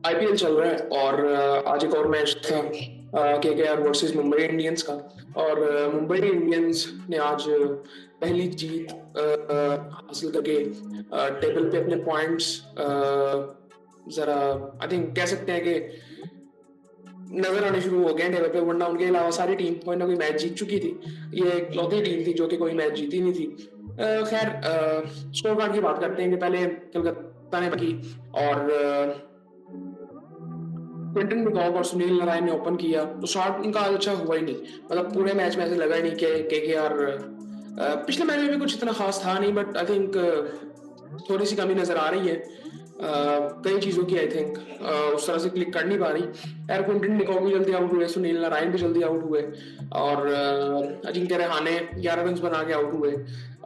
IPL चल रहा है और आज एक और मैच था केकेआर वर्सेस मुंबई इंडियंस का। और मुंबई इंडियंस ने आज पहली जीत हासिल करके टेबल पे अपने पॉइंट्स जरा आई थिंक कह सकते हैं कि नजर आने शुरू हो गए हैं टेबल पे, वरना उनके अलावा सारी टीम कोई ना कोई मैच जीत चुकी थी। ये एक लौती टीम थी जो कि कोई मैच जीती नहीं थी। खैर, स्कोर कार्ड की बात करते हैं कि पहले कलकत्ता ने की और क्विंटन डिकॉक और सुनील नारायण ने ओपन किया तो शॉट उनका अच्छा हुआ ही नहीं। मतलब पूरे मैच में ऐसे लगा ही नहीं कि यार पिछले मैच में भी कुछ इतना खास था नहीं, बट आई थिंक थोड़ी सी कमी नजर आ रही है कई चीजों की। आई थिंक उस तरह से क्लिक कर नहीं पा रही। यार क्विंटन डिकॉक भी जल्दी आउट हुए, सुनील नारायण भी जल्दी आउट हुए और अजिंक्य रहाणे 11 रन बना के आउट हुए।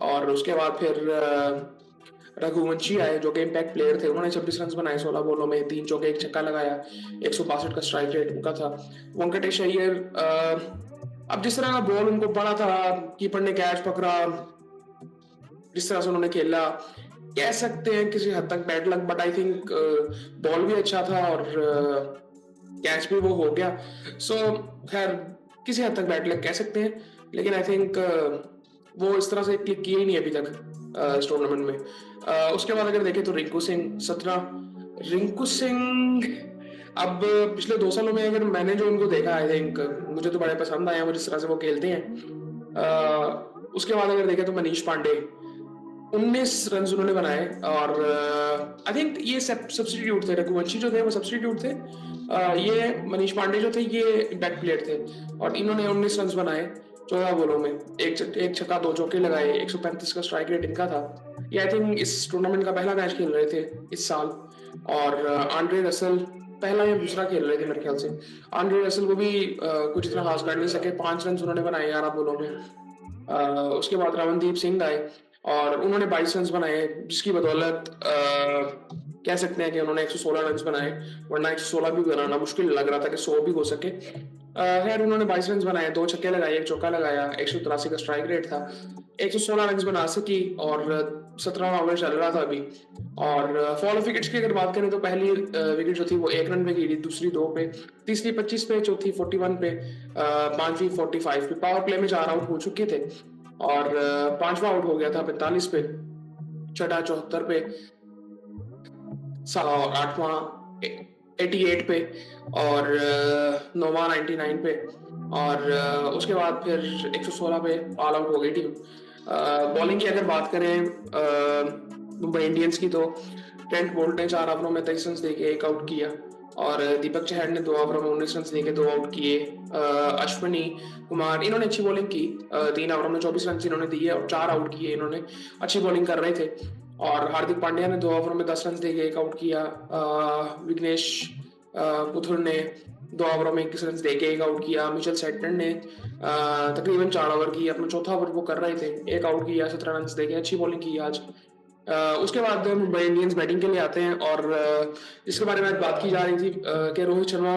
और उसके बाद फिर रघुवंशी आए जो कि इम्पैक्ट प्लेयर थे, उन्होंने 26 रन बनाए 16 बॉलों में, 3 चौके 1 छक्का लगाया। 162 का स्ट्राइक रेट उनका था। वेंकटेश अय्यर अब जिस तरह का बॉल उनको पड़ा था, कीपर ने कैच पकड़ा, जिस तरह से उन्होंने खेला, कह सकते हैं किसी हद तक bad luck, but I think ball भी अच्छा था और कैच भी वो हो गया। सो खैर किसी हद तक बैड लक कह सकते हैं, लेकिन आई थिंक वो इस तरह से क्लिक किए ही नहीं अभी तक इस टूर्नामेंट में। उसके बाद अगर देखें तो रिंकू सिंह 17। रिंकू सिंह अब पिछले 2 सालों में अगर मैंने जो उनको देखा, आई थिंक मुझे तो बड़े पसंद आया वो जिस तरह से वो खेलते हैं। उसके बाद अगर देखें तो मनीष पांडे 19 रन उन्होंने बनाए और आई थिंक ये सब्स्टिट्यूट थे। रघुवंशी जो थे वो सब्स्टिट्यूट थे। ये मनीष पांडे जो थे ये इम्पैक्ट प्लेयर थे और इन्होंने 19 रन बनाए 14 बॉलों में, एक छक्का 2 चौके लगाए। 135 का स्ट्राइक रेट इनका था। ये आई थिंक इस टूर्नामेंट का पहला मैच खेल रहे थे इस साल। और आंड्रे रसल पहला या दूसरा खेल रहे थे मेरे ख्याल से। आंड्रे रसल को भी कुछ इतना खास कर नहीं सके, 5 रन उन्होंने बनाए 11 बॉलों में। उसके बाद रमनदीप सिंह आए और उन्होंने 22 रन बनाए, जिसकी बदौलत कह सकते हैं कि उन्होंने 116 रन बनाए, वरना 116 भी बनाना मुश्किल लग रहा था कि 100 भी हो सके। खैर उन्होंने 22 रन बनाए, 2 छक्के लगाए, 1 चौका लगाया। 183 का स्ट्राइक रेट था। 116 रन बना सकी और 17वां ओवर चल रहा था अभी। और फॉल ऑफ विकेट्स की अगर बात करें तो पहली विकेट जो थी वो 1 रन पे गिरी, दूसरी 2 पे, तीसरी 25 पे, चौथी 41 पे, पांचवी 45 पे। पावर प्ले में 4 आउट हो चुके थे और पांचवा आउट हो गया था 45 पे, छठा 74 पे, आठवां 88 पे और नौवां 99 पे। और उसके बाद फिर 116 पे ऑल आउट हो गई टीम। बॉलिंग की अगर बात करें मुंबई इंडियंस की तो ट्रेंट बोल्ट ने 4 ओवरों में 23 रन देके 1 आउट किया और दीपक चहर ने 2 ओवरों में 19 रन देके 2 आउट किए। अश्विनी कुमार इन्होंने अच्छी बॉलिंग की, 3 ओवरों में 24 रन इन्होंने दिए और 4 आउट किए। इन्होंने अच्छी बॉलिंग कर रहे थे। और हार्दिक पांड्या ने 2 ओवरों में 10 रन देके 1 आउट किया। विघ्नेश पुथुर ने 2 ओवरों में 21 रन देके 1 आउट किया। मिचेल सेटन ने तकरीबन 4 ओवर की, अपना चौथा ओवर वो कर रहे थे, 1 आउट किया, 17 रन देके अच्छी बॉलिंग की आज। उसके बाद मुंबई इंडियंस बैटिंग के लिए आते हैं और जिसके बारे में आज बात की जा रही थी कि रोहित शर्मा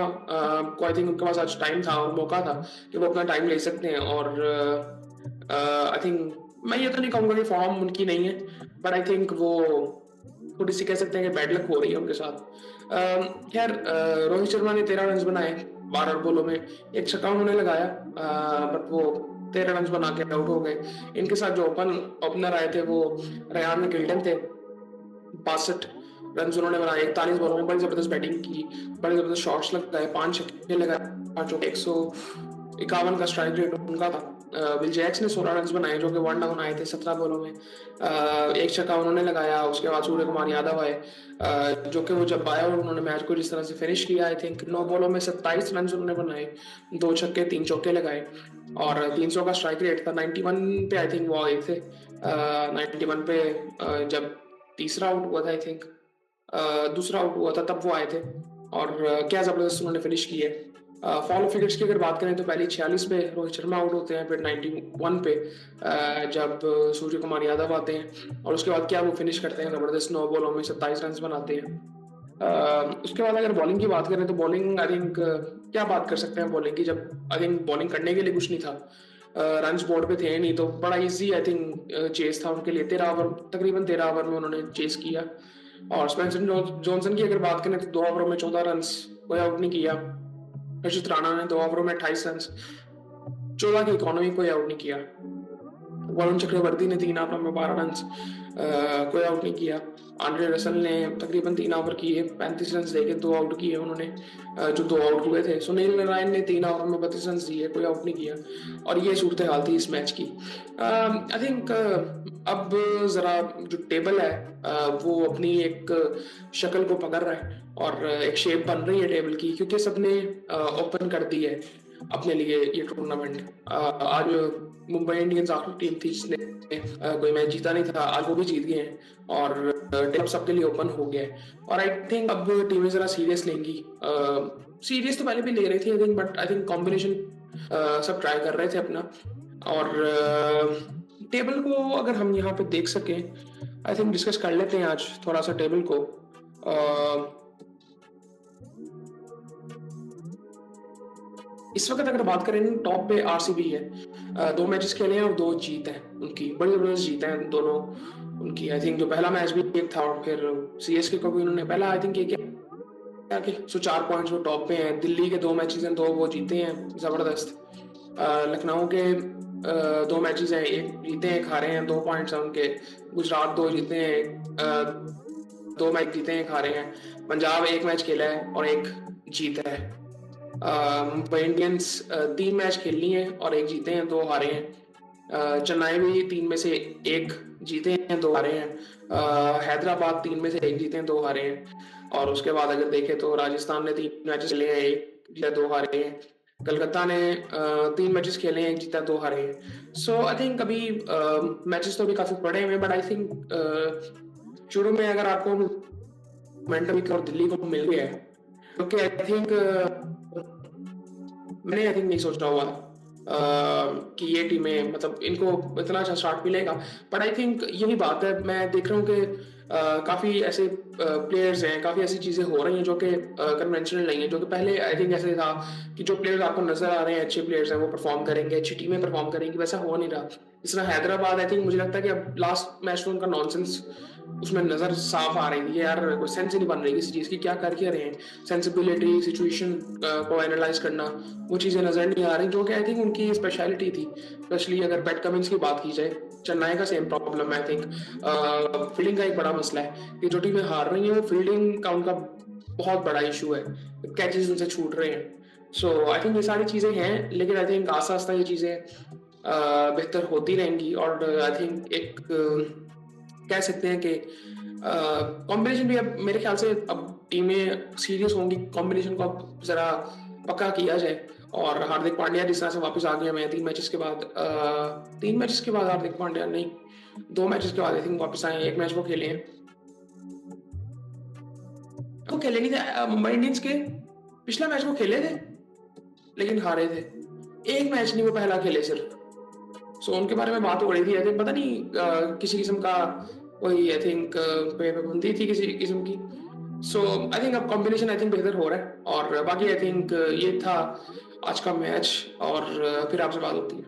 को आई थिंक उनके पास आज टाइम था और मौका था कि वो अपना टाइम ले सकते हैं। और आई थिंक मैं ये तो नहीं कहूँगा कि फॉर्म उनकी नहीं है, बट आई थिंक वो थोड़ी सी कह सकते हैं कि बैड लक हो रही है उनके साथ। खैर रोहित शर्मा ने 13 रन बनाए 12 बॉलों में, 1 छक्का उन्होंने लगाया, बट वो 13 रन बना के आउट हो गए। इनके साथ जो ओपनर आए थे वो रेयान गिल्टन थे। 62 रन उन्होंने बनाए 41 बॉलों में, बड़ी जबरदस्त बैटिंग की, बड़े जबरदस्त शॉट्स लगाए, 5 छक्के लगाए, 151 का स्ट्राइक रेट उनका था। विल जैक्स ने 16 रन बनाए जो कि 1 डाउन आए थे 17 बॉलों में। 1 छक्का उन्होंने लगाया। उसके बाद सूर्य कुमार यादव आए जो कि वो जब आया और उन्होंने मैच को जिस तरह से फिनिश किया, आई थिंक 9 बॉलों में 27 रन उन्होंने बनाए, 2 छक्के 3 चौके लगाए और 300 का स्ट्राइक रेट था। 91 पे आई थिंक वो आए थे। 91 पे जब तीसरा आउट हुआ था, आई थिंक दूसरा आउट हुआ था, तब वो आए थे और क्या जबरदस्त उन्होंने फिनिश की है। फॉल ऑफ विकेट्स की अगर बात करें तो पहले 46 पे रोहित शर्मा आउट होते हैं, फिर 91 पे जब सूर्य कुमार यादव आते हैं और उसके बाद क्या वो फिनिश करते हैं जबरदस्त, 9 बॉलों में 27 रन बनाते हैं। उसके बाद अगर बॉलिंग की बात करें तो बॉलिंग आई थिंक क्या बात कर सकते हैं बॉलिंग की, जब आई थिंक बॉलिंग करने के लिए कुछ नहीं था, रन बोर्ड पे थे नहीं, तो बड़ा इजी आई थिंक चेस था उनके लिए। 13 ओवर तकरीबन 13 ओवर में उन्होंने चेस किया और स्पेंसर जॉनसन की अगर बात करें तो 2 ओवरों में 14 रन, कोई आउट नहीं किया। हर्षित राणा ने 2 ओवरों में 28 रन, 14 की इकोनॉमी, कोई आउट नहीं किया। वरुण चक्रवर्ती ने 3 ओवर में 12 रन, कोई आउट नहीं किया। आंद्रे रसल ने तकरीबन 3 ओवर किए, 35 रन देके 2 आउट किए उन्होंने, जो 2 आउट हुए थे। सुनील नारायण ने 3 ओवर में 32 रन दिए, कोई आउट नहीं किया। और ये सूरत हाल थी इस मैच की। आई थिंक अब जरा जो टेबल है वो अपनी एक शक्ल को पकड़ रहा है और एक शेप बन रही है टेबल की, क्योंकि सबने ओपन कर दी है अपने लिए ये टूर्नामेंट। आज मुंबई इंडियंस आखिरी टीम थी जिसने कोई मैच जीता नहीं था, आज वो भी जीत गए हैं और टेबल सबके लिए ओपन हो गया है। और आई थिंक अब टीमें जरा सीरियस लेंगी। सीरियस तो पहले भी ले रही थी I think, but I think combination सब ट्राई कर रहे थे अपना। और टेबल को अगर हम यहाँ पे देख सकें, आई थिंक डिस्कस कर लेते हैं आज थोड़ा सा टेबल को। इस वक्त अगर बात करें टॉप पे आरसीबी है, 2 मैचेस खेले हैं और 2 जीत है उनकी, बड़ी जबरदस्त जीत है दोनों उनकी। आई थिंक जो पहला मैच भी एक था और फिर सीएसके को भी उन्होंने पहला आई थिंक ये कि 4 पॉइंट्स वो टॉप पे हैं। दिल्ली के 2 मैचेस हैं, 2 वो जीते हैं, जबरदस्त। लखनऊ के 2 मैचेस हैं, एक जीते हैं, एक हारे हैं, 2 पॉइंट्स हैं उनके। गुजरात 2 जीते हैं, 2 मैच जीते हैं, एक हारे हैं। पंजाब 1 मैच खेला है और 1 जीता है। मुंबई इंडियंस 3 मैच खेलनी है और 1 जीते हैं, 2 हारे हैं। चेन्नई भी 3 में से 1 जीते हैं, 2 हारे हैं। हैदराबाद 3 में से 1 जीते हैं, 2 हारे हैं। और उसके बाद अगर देखें तो राजस्थान ने 3 मैचेस खेले हैं, 1 जीता, 2 हारे हैं। कलकत्ता ने 3 मैचेस खेले हैं, 1 जीता, 2 हारे हैं। सो आई थिंक अभी मैचेस तो अभी काफी पड़े हुए हैं, बट आई थिंक शुरू में अगर आपको मोमेंटम और दिल्ली को मिल गया है, क्योंकि आई थिंक मैंने आई थिंक नहीं सोचा हुआ कि ये टीमें मतलब इनको इतना अच्छा स्टार्ट मिलेगा। बट आई थिंक यही बात है, मैं देख रहा हूँ कि काफ़ी ऐसे प्लेयर्स हैं, काफ़ी ऐसी चीज़ें हो रही हैं जो कि कन्वेंशनल नहीं है। जो कि पहले आई थिंक ऐसे था कि जो प्लेयर्स आपको नजर आ रहे हैं अच्छे प्लेयर्स हैं, वो परफॉर्म करेंगे, अच्छी टीमें परफॉर्म करेंगी, वैसा हो नहीं रहा। इस तरह हैदराबाद आई थिंक मुझे लगता है कि अब लास्ट मैच में उनका नॉनसेंस उसमें नजर साफ आ रही थी यार, कोई सेंस ही नहीं बन रही किसी चीज़ की, क्या कर क्या रहे हैं। सेंसिबिलिटी, सिचुएशन को एनालाइज करना, वो चीज़ें नजर नहीं आ रही, जो कि आई थिंक उनकी स्पेशलिटी थी। स्पेशली अगर पैट कमिंस की बात की जाए, चेन्नई का सेम प्रॉब्लम है। आई थिंक फील्डिंग का एक बड़ा मसला है कि जो टीमें हार रही हैं वो फील्डिंग का उनका बहुत बड़ा इशू है, कैचेस उनसे छूट रहे हैं। सो आई थिंक ये सारी चीज़ें हैं, लेकिन आई थिंक आस्ता आस्ता ये चीज़ें बेहतर होती रहेंगी। और आई थिंक एक कह सकते हैं कि कॉम्बिनेशन भी अब मेरे ख्याल से अब टीमें सीरियस होंगी, कॉम्बिनेशन को अब जरा पक्का किया जाए। और हार्दिक पांड्या जिस तरह से वापस आ गया, मैं 3 मैचेस के बाद 3 मैचेस के बाद हार्दिक पांड्या नहीं, 2 मैचेस के बाद आई थिंक वापस आए हैं। 1 मैच वो खेले हैं, वो खेले नहीं थे मुंबई इंडियंस के, पिछला मैच वो खेले थे लेकिन हारे थे। 1 मैच नहीं, वो पहला खेले सिर्फ। सो उनके बारे में बात हो रही थी, आई थिंक पता नहीं किसी किस्म का कोई आई थिंक पाबंदी थी किसी किस्म की। सो आई थिंक अब कॉम्बिनेशन आई थिंक बेहतर हो रहा है। और बाकी आई थिंक ये था आज का मैच, और फिर आपसे बात होती है।